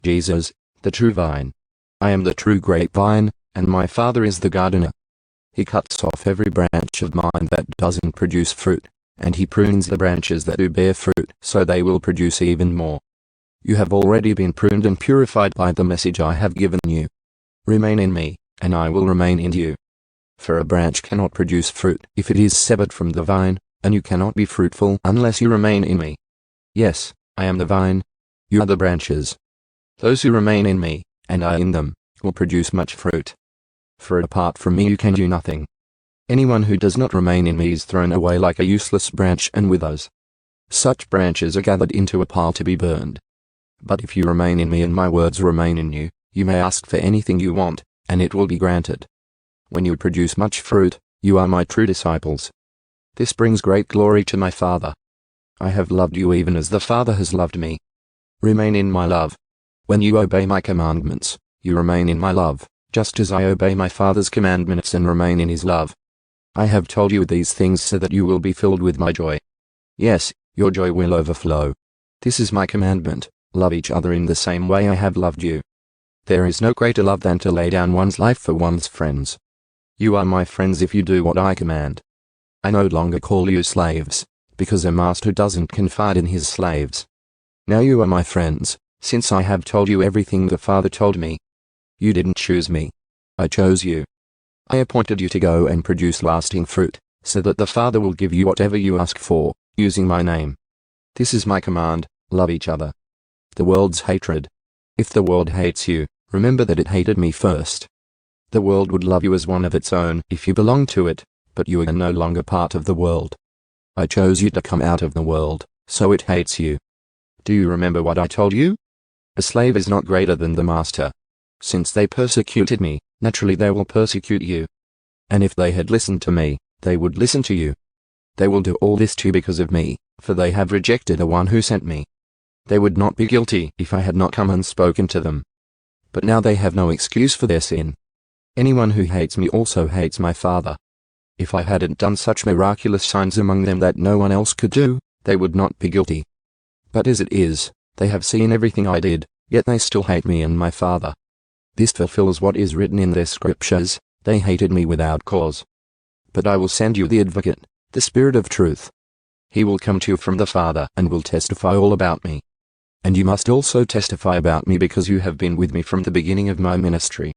Jesus, the true vine. I am the true grapevine, and my Father is the gardener. He cuts off every branch of mine that doesn't produce fruit, and he prunes the branches that do bear fruit, so they will produce even more. You have already been pruned and purified by the message I have given you. Remain in me, and I will remain in you. For a branch cannot produce fruit if it is severed from the vine, and you cannot be fruitful unless you remain in me. Yes, I am the vine. You are the branches. Those who remain in me, and I in them, will produce much fruit. For apart from me you can do nothing. Anyone who does not remain in me is thrown away like a useless branch and withers. Such branches are gathered into a pile to be burned. But if you remain in me and my words remain in you, you may ask for anything you want, and it will be granted. When you produce much fruit, you are my true disciples. This brings great glory to my Father. I have loved you even as the Father has loved me. Remain in my love. When you obey my commandments, you remain in my love, just as I obey my Father's commandments and remain in his love. I have told you these things so that you will be filled with my joy. Yes, your joy will overflow. This is my commandment. Love each other in the same way I have loved you. There is no greater love than to lay down one's life for one's friends. You are my friends if you do what I command. I no longer call you slaves, because a master doesn't confide in his slaves. Now you are my friends, since I have told you everything the Father told me. You didn't choose me. I chose you. I appointed you to go and produce lasting fruit, so that the Father will give you whatever you ask for, using my name. This is my command, love each other. The world's hatred. If the world hates you, remember that it hated me first. The world would love you as one of its own if you belong to it, but you are no longer part of the world. I chose you to come out of the world, so it hates you. Do you remember what I told you? A slave is not greater than the master. Since they persecuted me, naturally they will persecute you. And if they had listened to me, they would listen to you. They will do all this too because of me, for they have rejected the one who sent me. They would not be guilty if I had not come and spoken to them. But now they have no excuse for their sin. Anyone who hates me also hates my Father. If I hadn't done such miraculous signs among them that no one else could do, they would not be guilty. But as it is, they have seen everything I did, yet they still hate me and my Father. This fulfills what is written in their scriptures, they hated me without cause. But I will send you the Advocate, the Spirit of truth. He will come to you from the Father and will testify all about me. And you must also testify about me because you have been with me from the beginning of my ministry.